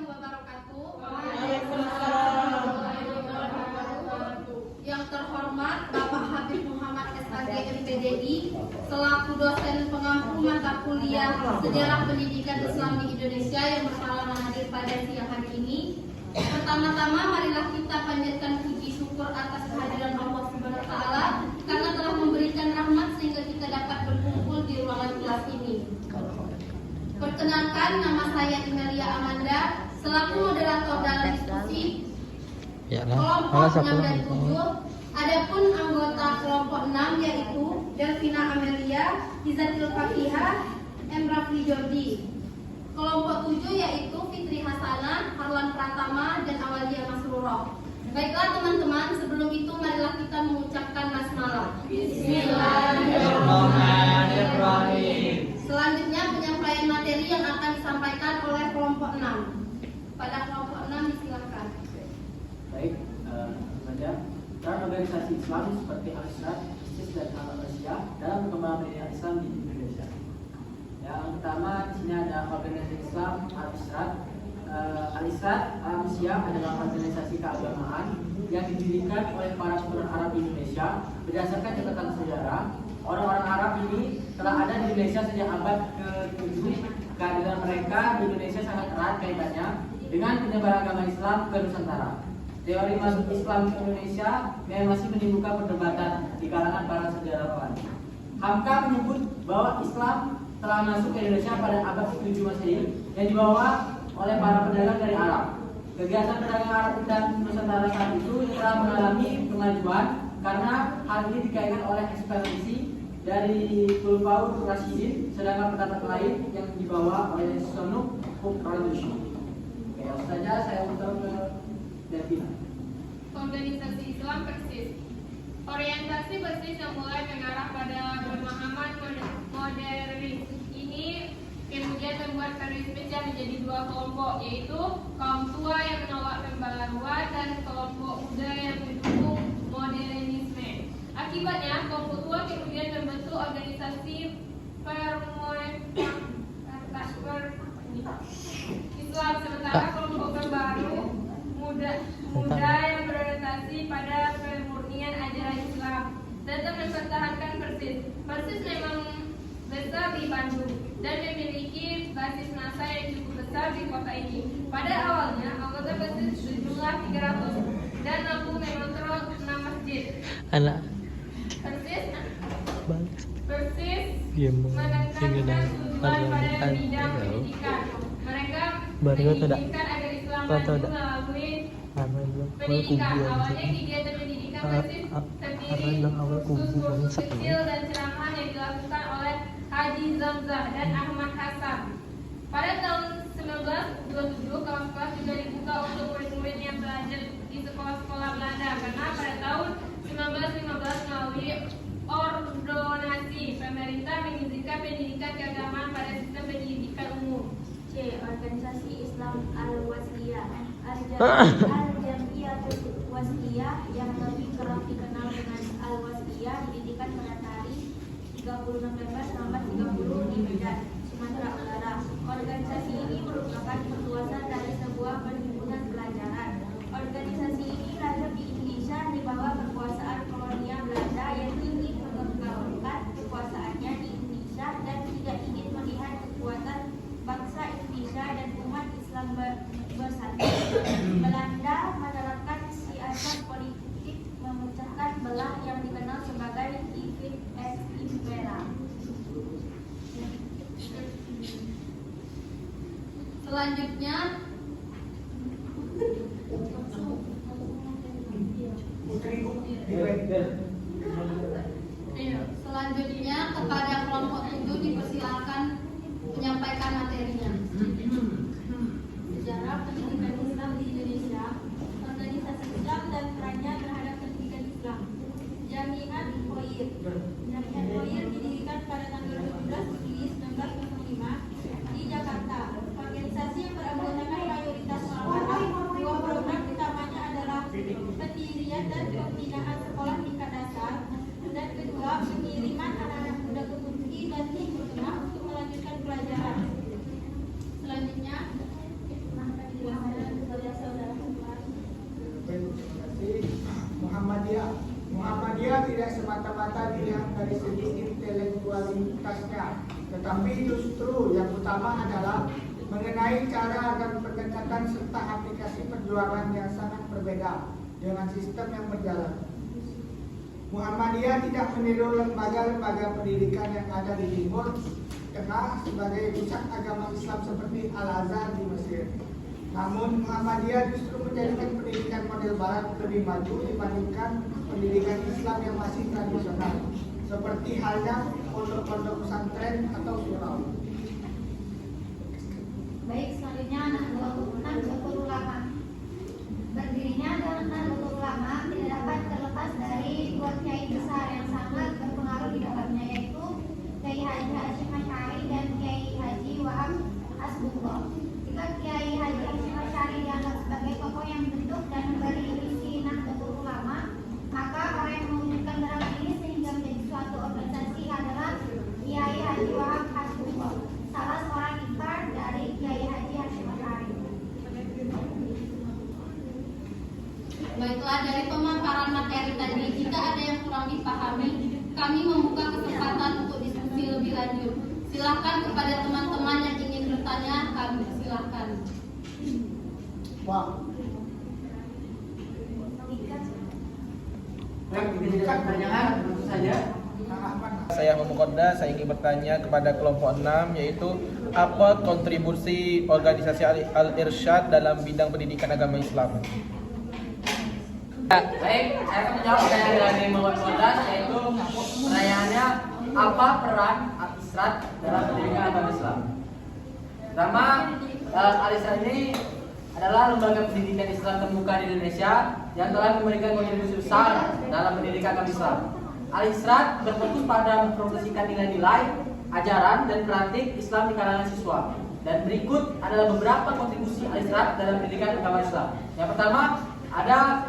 wabarakatuh. Waalaikumsalam. Yang terhormat Bapak Habib Muhammad SHG MPDI selaku dosen pengampu mata kuliah Sejarah Pendidikan Islam di Indonesia yang berhalangan hadir pada siang hari ini. Pertama-tama marilah kita panjatkan puji syukur atas kehadiran Allah Subhanahu wa taala karena telah memberikan rahmat sehingga kita dapat berkumpul di ruangan kelas ini. Perkenalkan, nama saya Imelia Amanda selaku moderator dalam diskusi kelompok 6 dan 7. Adapun anggota kelompok 6 yaitu Delvina Amelia, Izatil Fakihah, Emrafli Jordi. Kelompok 7 yaitu Fitri Hasanah, Harlan Pratama, dan Awalia Masruroh. Baiklah teman-teman, sebelum itu marilah kita mengucapkan basmalah. Bismillahirrahmanirrahim. Selanjutnya penyampaian materi yang akan disampaikan oleh kelompok 6. Pada kelompok 6 disilakan. Baik, saja. Peran organisasi Islam seperti Al-Islam, ISIS dan Al-Malaysia dalam perkembangan pendidikan Islam di Indonesia. Yang pertama di sini ada organisasi Islam Al-Islam. Al-Islam Al-Malaysia adalah organisasi keagamaan yang didirikan oleh para keturunan Arab di Indonesia berdasarkan catatan sejarah. Orang-orang Arab ini telah ada di Indonesia sejak abad ke-7. Kehadiran mereka di Indonesia sangat erat kaitannya dengan penyebaran agama Islam ke Nusantara. Teori masuk Islam ke Indonesia masih menimbulkan perdebatan di kalangan para sejarawan. Hamka menyebut bahwa Islam telah masuk ke Indonesia pada abad ke-7 Masehi yang dibawa oleh para pedagang dari Arab. Kegiatan pedagang Arab dan Nusantara saat itu telah mengalami kemajuan karena hal ini dikaitkan oleh ekspedisi dari Khulafaur Rasyidin, sedangkan pendapat lain yang dibawa oleh Sonuk Radushi. Oke, langsung saja saya putar ke Devina. Organisasi Islam Persis. Orientasi Persis yang mulai mengarah pada pemahaman modernis ini kemudian membuat Persis menjadi dua kelompok, yaitu kaum tua yang menolak pembaruan dan kelompok muda yang mendukung modernisme. Akibatnya kelompok tua kemudian membentuk organisasi Islam, sementara kelompok terbaru muda yang berorientasi pada pemurnian ajaran Islam tetap mempertahankan Persis. Persis memang besar di Bandung dan memiliki basis massa yang cukup besar di kota ini. Pada awalnya anggota Persis berjumlah 300 dan mampu mengontrol 6 masjid. Persis menekankan tujuan pada bidang pendidikan. Mereka menginginkan agar Islam maju melalui pendidikan. Awalnya kegiatan pendidikan Persis terdiri khusus kecil dan ceramah yang dilakukan oleh Haji Zamzah dan Ahmad Hasan. Pada tahun 1927, kelas-kelas juga dibuka untuk murid-murid yang belajar di sekolah-sekolah Belanda karena pada tahun 1915 melalui ordonasi pemerintah mengizinkan pendidikan keagamaan pada sistem pendidikan umum. C. Organisasi Islam Al-Wasliyah. Al-Jamiyatul Wasliyah yang lebih kerap dikenal dengan Al-Wasliyah didirikan pada hari 30 November 1930 di Medan, Sumatera Utara. Organisasi ini merupakan perluasan dari sebuah perhimpunan pelajaran. Organisasi ini lahir di Indonesia di bawah kekuasaan kolonial Belanda yang ingin mengembangkan kekuasaannya di Indonesia dan tidak ingin melihat kekuatan bangsa Indonesia dan umat Islam bersatu. Belanda menerapkan siasat politik memecahkan belah yang dikenal sebagai divide et impera. Selanjutnya kepada kelompok 7 dipersilakan menyampaikan materinya. Sejarah pendidikan Islam di Indonesia, organisasi Islam dan perannya terhadap pendidikan Islam. Jamiat Khoir. Jamiat Khoir didirikan pada tanggal 17 Juli 1905 di Jakarta. Organisasi yang beranggotakan mayoritas ulama. Dua program utamanya adalah pendirian dan pembinaan sekolah tingkat dasar, dan kedua pengiriman anak-anak muda ke tetapi justru yang utama adalah mengenai cara dan pendekatan serta aplikasi perjuangan yang sangat berbeda dengan sistem yang berjalan. Muhammadiyah tidak meniru lembaga-lembaga pendidikan yang ada di Timur Tengah sebagai pusat agama Islam seperti Al-Azhar di Mesir. Namun Muhammadiyah justru menjadikan pendidikan model Barat lebih maju dibandingkan pendidikan Islam yang masih tradisional, seperti halnya pondok-pondok pesantren atau surau. Baik, selanjutnya Nahdlatul Ulama. Berdirinya Nahdlatul Ulama tidak dapat terlepas dari dua kiai besar yang sangat berpengaruh di dalamnya, yaitu Kiai Haji Hasyim Asy'ari dan Kiai Haji Wahab Hasbullah. Jika Kiai Haji Hasyim Asy'ari dianggap sebagai tokoh yang membentuk dan memberi misi Nahdlatul Ulama, maka orang yang mewujudkan drama ini sehingga menjadi suatu organisasi adalah Kiai Haji Wahab Hasbullah, salah seorang ipar dari Kiai Haji Hasyim Asy'ari. Baiklah, dari pemaparan materi tadi, jika ada yang kurang dipahami, kami membuka kesempatan untuk diskusi lebih lanjut. Silakan kepada teman-teman yang ingin bertanya, kami silakan. Wah. Baik, kita pertanyaan tentu saja. Saya Muhammad, saya ingin bertanya kepada kelompok 6, yaitu apa kontribusi organisasi Al-Irsyad dalam bidang pendidikan agama Islam? Baik, saya akan menjawab pertanyaan dari Muhammad, yaitu pertanyaannya apa peran Al-Irsyad dalam pendidikan agama Islam? Pertama, Al-Irsyad ini adalah lembaga pendidikan Islam terbuka di Indonesia yang telah memberikan kontribusi besar dalam pendidikan agama Islam. Al-Irsyad berfokus pada mempromosikan nilai-nilai, ajaran, dan praktik Islam di kalangan siswa. Dan berikut adalah beberapa kontribusi Al-Irsyad dalam pendidikan agama Islam. Yang pertama, ada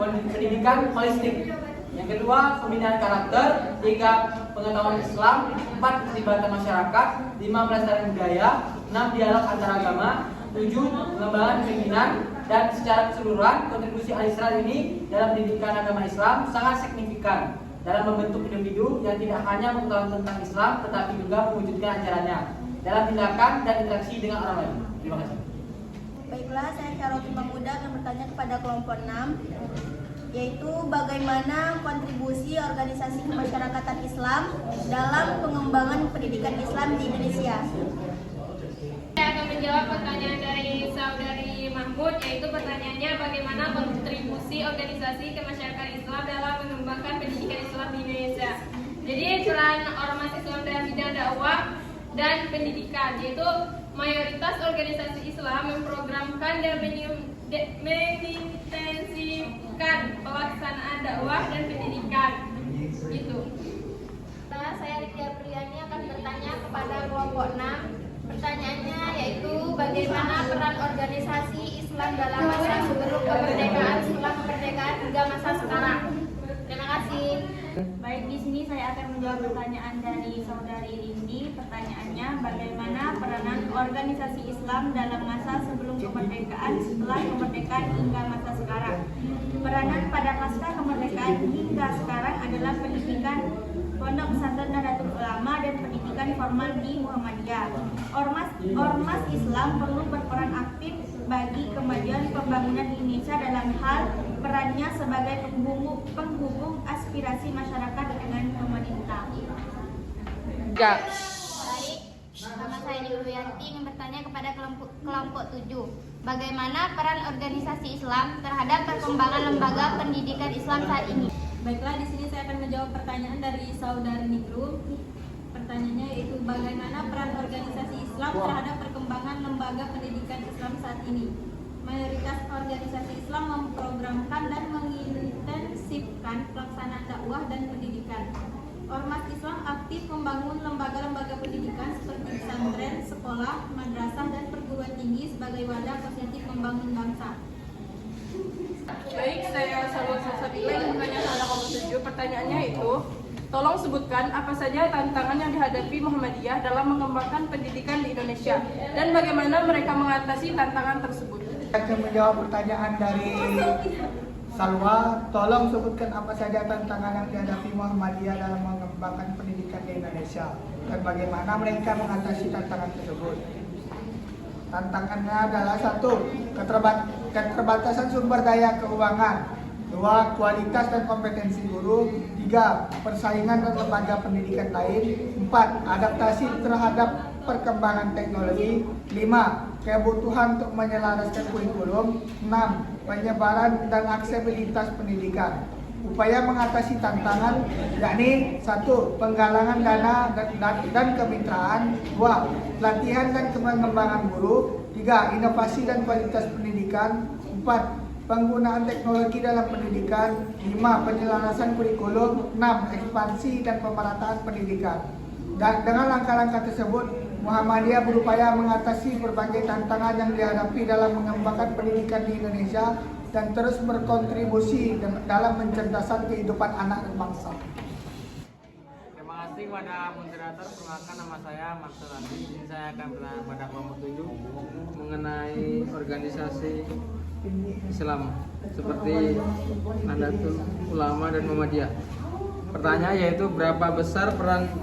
pendidikan holistik. Yang kedua, pembinaan karakter. 3, pengetahuan Islam. 4, keterlibatan masyarakat. 5, pelestarian budaya. 6, dialog antar agama. 7, pengembangan kepemimpinan. Dan secara keseluruhan, kontribusi Al-Irsyad ini dalam pendidikan agama Islam sangat signifikan dalam membentuk individu yang tidak hanya mengetahui tentang Islam, tetapi juga mewujudkan ajarannya dalam tindakan dan interaksi dengan orang lain. Terima kasih. Baiklah, saya Syaroti Pemuda akan bertanya kepada kelompok 6, yaitu bagaimana kontribusi organisasi kemasyarakatan Islam dalam pengembangan pendidikan Islam di Indonesia. Saya akan menjawab pertanyaan dari saudari Mahmud, yaitu pertanyaannya bagaimana kontribusi organisasi kemasyarakatan Islam dalam mengembangkan pendidikan Islam di Indonesia. Jadi peran ormas Islam dalam bidang dakwah dan pendidikan, yaitu mayoritas organisasi Islam memprogramkan dan mengintensifkan pelaksanaan dakwah dan pendidikan. Gitu. Nah, saya Ricky Apriani akan bertanya kepada kelompok 6. Pertanyaannya yaitu bagaimana peran organisasi Islam dalam masa sebelum kemerdekaan, setelah kemerdekaan hingga masa sekarang. Terima kasih. Baik, di sini saya akan menjawab pertanyaan dari saudari Rindi. Pertanyaannya, bagaimana peranan organisasi Islam dalam masa sebelum kemerdekaan, setelah kemerdekaan hingga masa sekarang. Peranan pada pasca kemerdekaan hingga sekarang adalah pendidikan Pondok Pesantren Nahdlatul Ulama dan pendidikan formal di Muhammadiyah. Ormas Islam perlu berperan aktif bagi kemajuan pembangunan Indonesia dalam hal perannya sebagai penghubung aspirasi masyarakat dengan pemerintah. Baik, nama saya Nuryanti ingin bertanya kepada kelompok 7. Bagaimana peran organisasi Islam terhadap perkembangan lembaga pendidikan Islam saat ini? Baiklah, di sini saya akan menjawab pertanyaan dari saudari Nikrum. Pertanyaannya yaitu bagaimana peran organisasi Islam terhadap perkembangan lembaga pendidikan Islam saat ini. Mayoritas organisasi Islam memprogramkan dan mengintensifkan pelaksanaan dakwah dan pendidikan. Ormas Islam aktif membangun lembaga-lembaga pendidikan seperti pesantren, sekolah, madrasah, dan perguruan tinggi sebagai wadah positif membangun bangsa. Baik, saya Salwa Salsabila yang bertanya kepada kelompok 7. Pertanyaannya itu, tolong sebutkan apa saja tantangan yang dihadapi Muhammadiyah dalam mengembangkan pendidikan di Indonesia dan bagaimana mereka mengatasi tantangan tersebut. Saya akan menjawab pertanyaan dari Salwa. Tolong sebutkan apa saja tantangan yang dihadapi Muhammadiyah dalam mengembangkan pendidikan di Indonesia dan bagaimana mereka mengatasi tantangan tersebut. Tantangannya adalah 1. Keterbatasan sumber daya keuangan, 2. Kualitas dan kompetensi guru, 3. Persaingan dan lembaga pendidikan lain, 4. Adaptasi terhadap perkembangan teknologi, 5. Kebutuhan untuk menyelaraskan kurikulum, 6. Penyebaran dan aksesibilitas pendidikan. Upaya mengatasi tantangan yakni 1. Penggalangan dana dan kemitraan, 2. Pelatihan dan pengembangan guru, 3. Inovasi dan kualitas pendidikan, 4. Penggunaan teknologi dalam pendidikan, 5. Penyelarasan kurikulum, 6. Ekspansi dan pemerataan pendidikan. Dan dengan langkah-langkah tersebut, Muhammadiyah berupaya mengatasi berbagai tantangan yang dihadapi dalam mengembangkan pendidikan di Indonesia dan terus berkontribusi dalam mencerdaskan kehidupan anak dan bangsa. Terima kasih kepada moderator. Perkenalkan, nama saya Maksud Andi. Ini saya akan bertanya pada kelompok 7 mengenai organisasi Islam seperti Nahdlatul Ulama dan Muhammadiyah. Pertanyaan yaitu berapa besar peran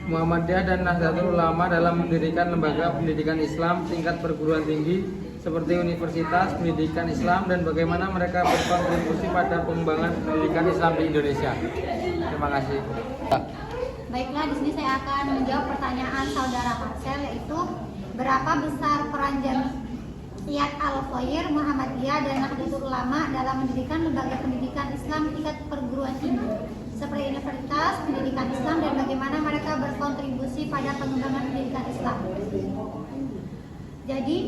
Muhammadiyah dan Nahdlatul Ulama dalam mendirikan lembaga pendidikan Islam tingkat perguruan tinggi seperti Universitas Pendidikan Islam dan bagaimana mereka berkontribusi pada pengembangan pendidikan Islam di Indonesia. Terima kasih. Baiklah, di sini saya akan menjawab pertanyaan saudara Marcel, yaitu berapa besar peran Jamiat Al-Khair, Muhammadiyah dan Nahdlatul Ulama dalam mendirikan lembaga pendidikan Islam tingkat perguruan tinggi seperti Universitas Pendidikan Islam dan bagaimana mereka berkontribusi pada pengembangan pendidikan Islam. Jadi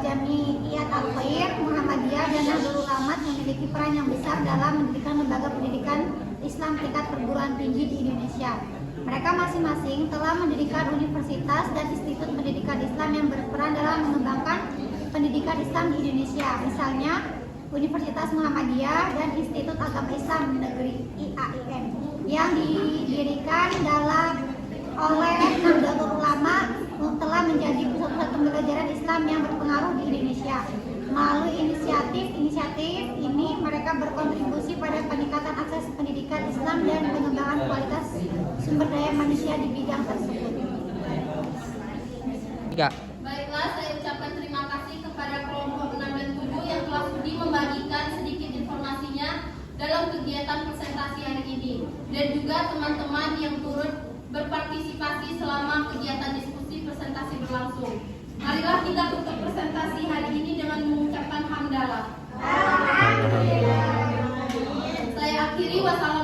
Jamiat Al-Khair, Muhammadiyah dan Nahdlatul Ulama memiliki peran yang besar dalam mendirikan lembaga pendidikan Islam tingkat perguruan tinggi di Indonesia. Mereka masing-masing telah mendirikan universitas dan institut pendidikan Islam yang berperan dalam mengembangkan pendidikan Islam di Indonesia. Misalnya Universitas Muhammadiyah dan Institut Agama Islam Negeri IAIN yang didirikan oleh Nahdlatul Ulama telah menjadi pusat pembelajaran Islam yang berpengaruh di Indonesia. Melalui inisiatif ini mereka berkontribusi pada peningkatan akses pendidikan Islam dan pengembangan kualitas sumber daya manusia di bidang tersebut. Baiklah, saya ucapkan terima kasih kepada kelompok 6 dan 7 yang telah sudi membagikan sedikit informasinya dalam kegiatan presentasi hari ini, dan juga teman-teman yang turut berpartisipasi selama kegiatan diskusi presentasi berlangsung. Marilah kita tutup presentasi hari ini dengan mengucapkan hamdalah. Saya akhiri, wassalamualaikum